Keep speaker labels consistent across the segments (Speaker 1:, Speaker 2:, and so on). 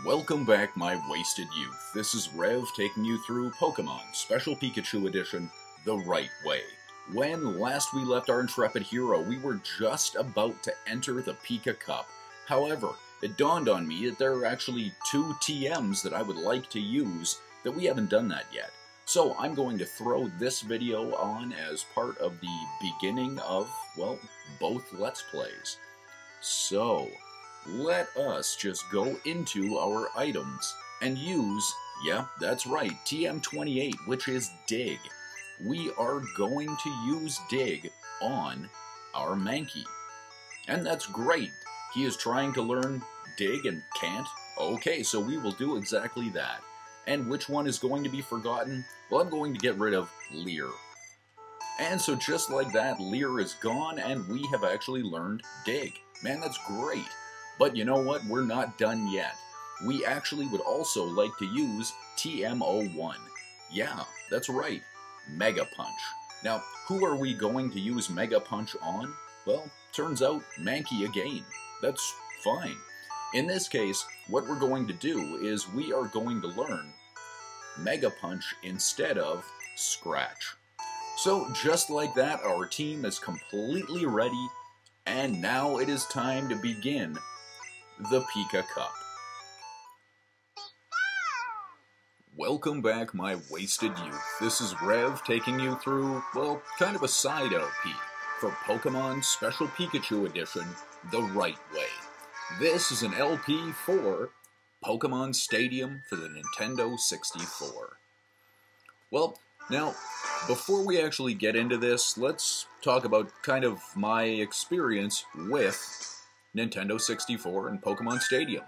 Speaker 1: Welcome back, my wasted youth. This is Rev taking you through Pokemon Special Pikachu Edition the right way. When last we left our intrepid hero, we were just about to enter the PIKA Cup. However, it dawned on me that there are actually two TMs that I would like to use that we haven't done that yet. So I'm going to throw this video on as part of the beginning of, well, both Let's Plays. So let us just go into our items and use, yeah, that's right, TM28, which is Dig. We are going to use Dig on our Mankey. And that's great. He is trying to learn Dig and can't. Okay, so we will do exactly that. And which one is going to be forgotten? Well, I'm going to get rid of Leer. And so just like that, Leer is gone and we have actually learned Dig. Man, that's great. But you know what? We're not done yet. We actually would also like to use TM01. Yeah, that's right. Mega Punch. Now, who are we going to use Mega Punch on? Well, turns out Mankey again. That's fine. In this case, what we're going to do is we are going to learn Mega Punch instead of Scratch. So just like that, our team is completely ready, and now it is time to begin the PIKA Cup. Welcome back, my wasted youth. This is Rev taking you through, well, kind of a side LP for Pokemon Special Pikachu Edition the right way. This is an LP for Pokemon Stadium for the Nintendo 64. Well, now, before we actually get into this, let's talk about kind of my experience with Nintendo 64 and Pokemon Stadium.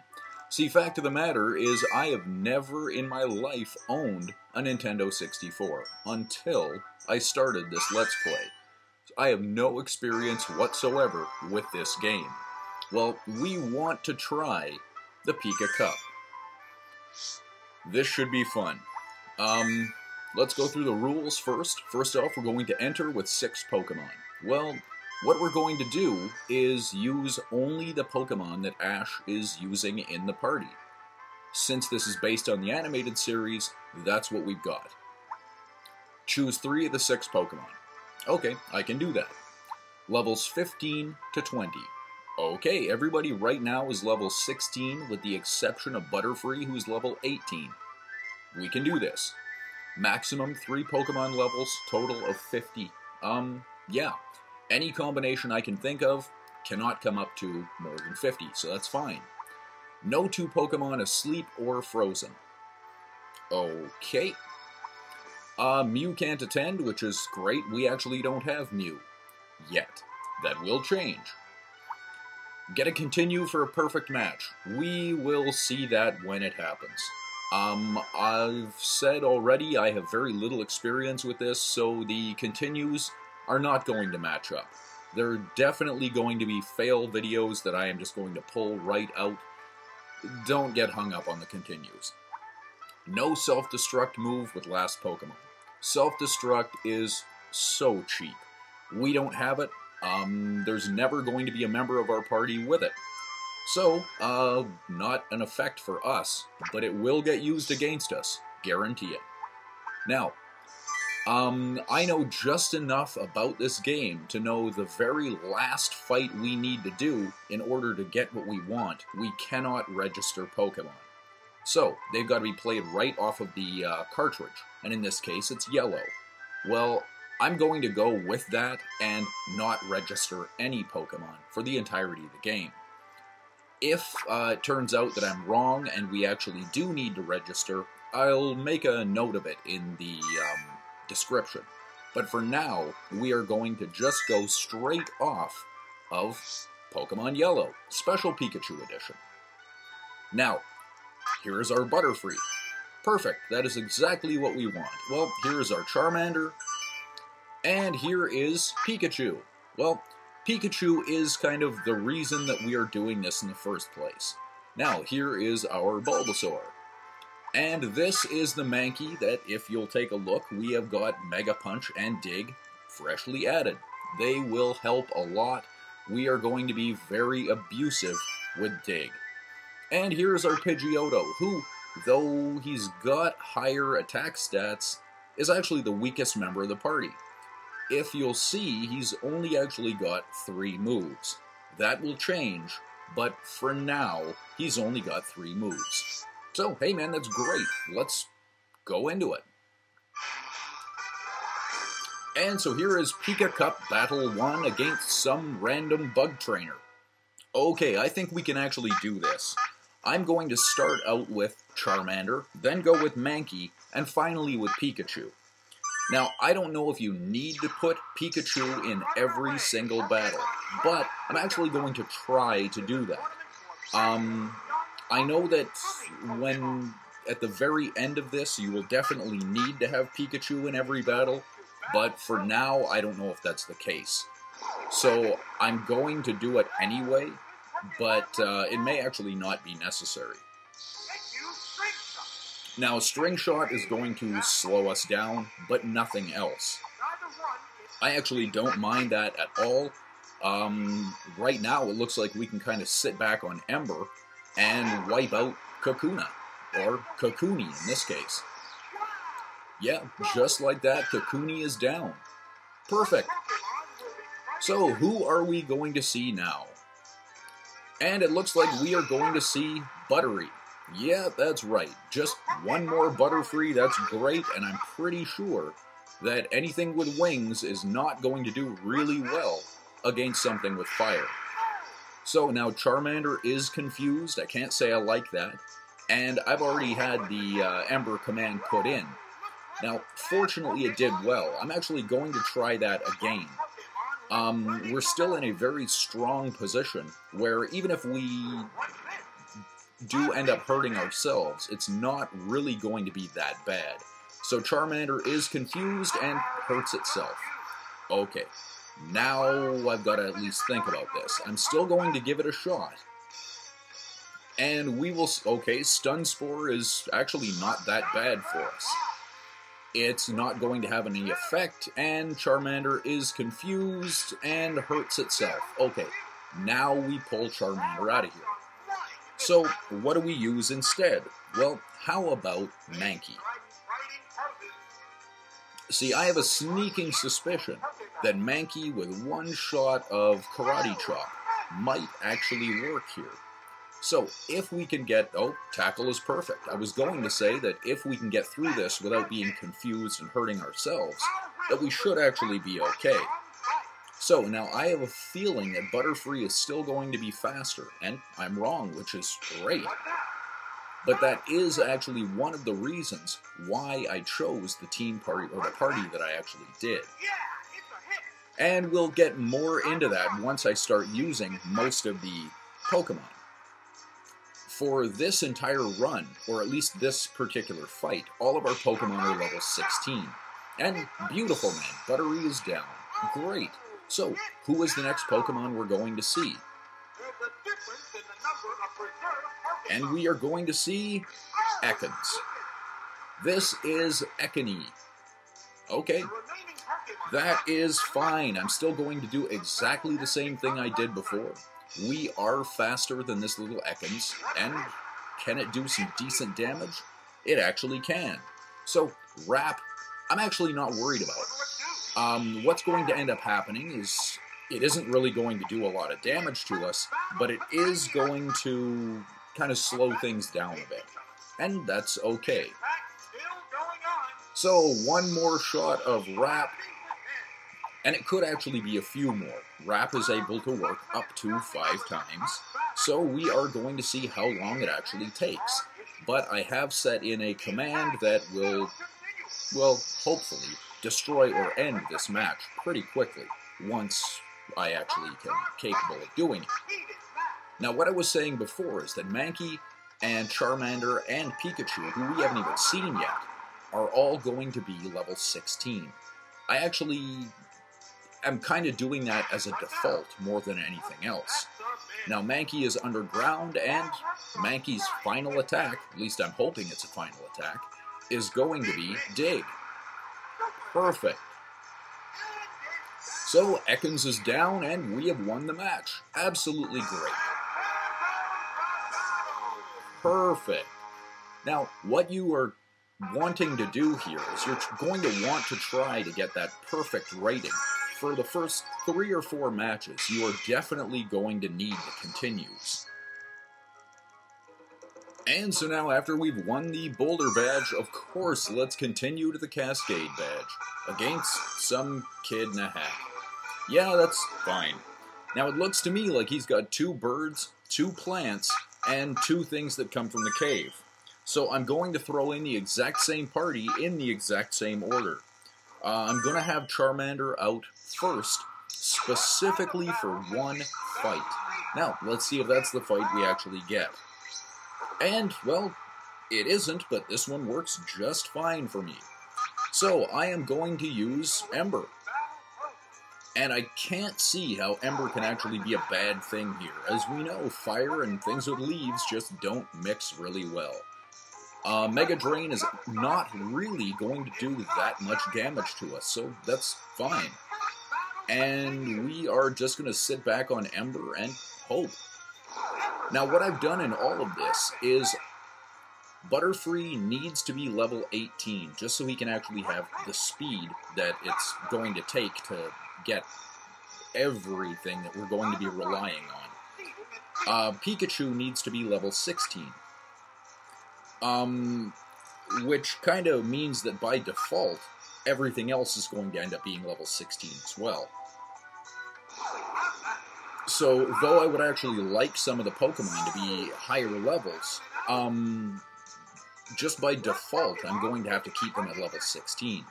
Speaker 1: See, fact of the matter is I have never in my life owned a Nintendo 64 until I started this Let's Play. I have no experience whatsoever with this game. Well, we want to try the PIKA Cup. This should be fun. Let's go through the rules first. First off, we're going to enter with 6 Pokemon. Well, what we're going to do is use only the Pokemon that Ash is using in the party. Since this is based on the animated series, that's what we've got. Choose 3 of the 6 Pokemon. Okay, I can do that. Levels 15 to 20. Okay, everybody right now is level 16 with the exception of Butterfree, who's level 18. We can do this. Maximum 3 Pokemon levels, total of 50. Yeah. Any combination I can think of cannot come up to more than 50, so that's fine. No 2 Pokemon asleep or frozen. Okay. Mew can't attend, which is great. We actually don't have Mew yet. That will change. Get a continue for a perfect match. We will see that when it happens. I've said already I have very little experience with this, so the continues are not going to match up. There are definitely going to be fail videos that I am just going to pull right out. Don't get hung up on the continues. No self-destruct move with last Pokemon. Self-destruct is so cheap. We don't have it. There's never going to be a member of our party with it. So, not an effect for us, but it will get used against us. Guarantee it. Now, I know just enough about this game to know the very last fight we need to do in order to get what we want. We cannot register Pokemon. So, they've got to be played right off of the cartridge, and in this case, it's yellow. Well, I'm going to go with that and not register any Pokemon for the entirety of the game. If it turns out that I'm wrong and we actually do need to register, I'll make a note of it in the description. But for now, we are going to just go straight off of Pokemon Yellow, Special Pikachu Edition. Now, here is our Butterfree. Perfect, that is exactly what we want. Well, here is our Charmander, and here is Pikachu. Well, Pikachu is kind of the reason that we are doing this in the first place. Now, here is our Bulbasaur. And this is the Mankey that, if you'll take a look, we have got Mega Punch and Dig freshly added. They will help a lot. We are going to be very abusive with Dig. And here's our Pidgeotto, who, though he's got higher attack stats, is actually the weakest member of the party. If you'll see, he's only actually got 3 moves. That will change, but for now, he's only got 3 moves. So, hey man, that's great. Let's go into it. And so here is PIKA Cup Battle 1 against some random bug trainer. Okay, I think we can actually do this. I'm going to start out with Charmander, then go with Mankey, and finally with Pikachu. Now, I don't know if you need to put Pikachu in every single battle, but I'm actually going to try to do that. I know that when at the very end of this, you will definitely need to have Pikachu in every battle, but for now, I don't know if that's the case. So, I'm going to do it anyway, but it may actually not be necessary. Now, String Shot is going to slow us down, but nothing else. I actually don't mind that at all. Right now, it looks like we can kind of sit back on Ember and wipe out Kakuna, or Kakuni in this case. Yeah, just like that, Kakuni is down. Perfect. So, who are we going to see now? And it looks like we are going to see Buttery. Yeah, that's right. Just one more Butterfree, that's great, and I'm pretty sure that anything with wings is not going to do really well against something with fire. So now Charmander is confused. I can't say I like that. And I've already had the Ember command put in. Now, fortunately it did well. I'm actually going to try that again. We're still in a very strong position where even if we do end up hurting ourselves, it's not really going to be that bad. So Charmander is confused and hurts itself. Okay, now I've got to at least think about this. I'm still going to give it a shot. And we will... Okay, Stun Spore is actually not that bad for us. It's not going to have any effect, and Charmander is confused and hurts itself. Okay, now we pull Charmander out of here. So, what do we use instead? Well, how about Mankey? See, I have a sneaking suspicion that Mankey with one shot of Karate Chop might actually work here. So, if we can get... Oh, Tackle is perfect. I was going to say that if we can get through this without being confused and hurting ourselves, that we should actually be okay. So, now I have a feeling that Butterfree is still going to be faster, and I'm wrong, which is great. But that is actually one of the reasons why I chose the team party, or the party that I actually did. And we'll get more into that once I start using most of the Pokemon. For this entire run, or at least this particular fight, all of our Pokemon are level 16. And beautiful, man, Buttery is down. Great. So, who is the next Pokemon we're going to see? And we are going to see Ekans. This is Ekans. Okay. That is fine. I'm still going to do exactly the same thing I did before. We are faster than this little Ekans, and can it do some decent damage? It actually can. So, Wrap, I'm actually not worried about. What's going to end up happening is it isn't really going to do a lot of damage to us, but it is going to kind of slow things down a bit. And that's okay. So, one more shot of Wrap, and it could actually be a few more. Wrap is able to work up to 5 times, so we are going to see how long it actually takes. But I have set in a command that will, well, hopefully, destroy or end this match pretty quickly, once I actually am capable of doing it. Now, what I was saying before is that Mankey and Charmander and Pikachu, who we haven't even seen yet, are all going to be level 16. I actually am kind of doing that as a default more than anything else. Now, Mankey is underground, and Mankey's final attack, at least I'm hoping it's a final attack, is going to be Dig. Perfect. So, Ekans is down, and we have won the match. Absolutely great. Perfect. Now, what you are wanting to do here is you're going to want to try to get that perfect rating. For the first 3 or 4 matches, you are definitely going to need the continues. And so now, after we've won the Boulder badge, of course, let's continue to the Cascade badge, against some kid in a hat. Yeah, that's fine. Now, it looks to me like he's got 2 birds, 2 plants, and 2 things that come from the cave. So I'm going to throw in the exact same party in the exact same order. I'm going to have Charmander out first, specifically for one fight. Now, let's see if that's the fight we actually get. And, well, it isn't, but this one works just fine for me. So, I am going to use Ember. And I can't see how Ember can actually be a bad thing here. As we know, fire and things with leaves just don't mix really well. Mega Drain is not really going to do that much damage to us, so that's fine. And we are just going to sit back on Ember and hope. Now, what I've done in all of this is Butterfree needs to be level 18, just so he can actually have the speed that it's going to take to get everything that we're going to be relying on. Pikachu needs to be level 16. Which kind of means that by default, everything else is going to end up being level 16 as well. So, though I would actually like some of the Pokemon to be higher levels, just by default, I'm going to have to keep them at level 16.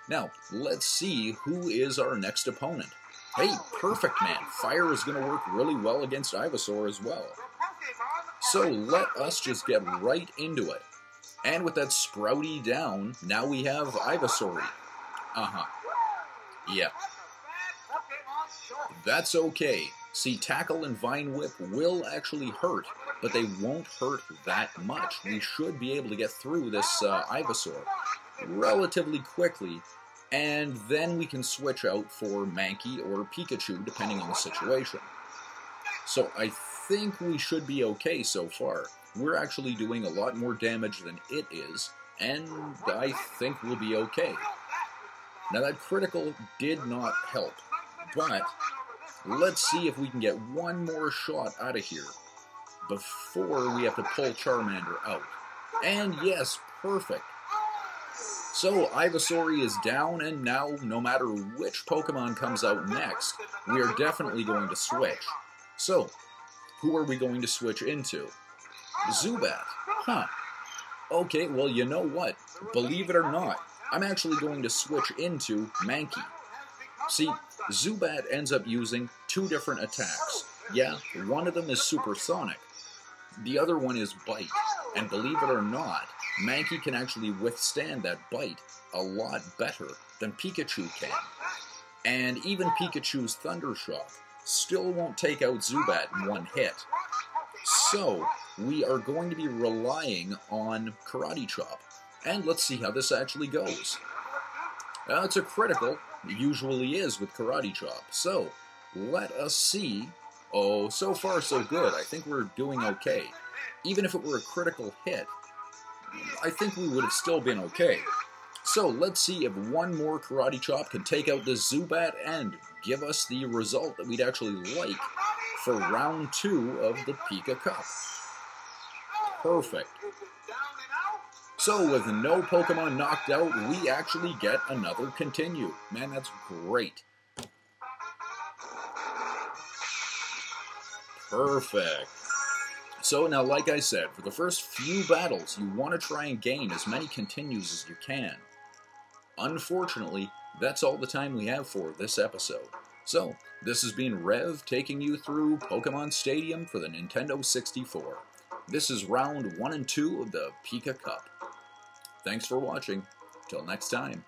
Speaker 1: Now, let's see who is our next opponent. Hey, perfect, man. Fire is going to work really well against Ivysaur as well. So, let us just get right into it. And with that Sprouty down, now we have Ivysaur. Yeah. That's okay. See, Tackle and Vine Whip will actually hurt, but they won't hurt that much. We should be able to get through this Ivysaur relatively quickly, and then we can switch out for Mankey or Pikachu, depending on the situation. So I think we should be okay so far. We're actually doing a lot more damage than it is, and I think we'll be okay. Now that critical did not help, but let's see if we can get one more shot out of here before we have to pull Charmander out. And yes, perfect. So Ivysaur is down, and now no matter which Pokemon comes out next, we are definitely going to switch. So, who are we going to switch into? Zubat. Huh. Okay, well, you know what? Believe it or not, I'm actually going to switch into Mankey. See, Zubat ends up using 2 different attacks. Yeah, one of them is Supersonic. The other one is Bite. And believe it or not, Mankey can actually withstand that bite a lot better than Pikachu can. And even Pikachu's Thunder Shock still won't take out Zubat in one hit. So, we are going to be relying on Karate Chop. And let's see how this actually goes. It's a critical. It usually is with Karate Chop. So, let us see. Oh, so far so good. I think we're doing okay. Even if it were a critical hit, I think we would have still been okay. So, let's see if one more Karate Chop can take out this Zubat and give us the result that we'd actually like for round 2 of the PIKA Cup. Perfect. So, with no Pokemon knocked out, we actually get another continue. Man, that's great. Perfect. So, now, like I said, for the first few battles, you want to try and gain as many continues as you can. Unfortunately, that's all the time we have for this episode. So, this has been Rev taking you through Pokemon Stadium for the Nintendo 64. This is round 1 and 2 of the PIKA Cup. Thanks for watching. Till next time.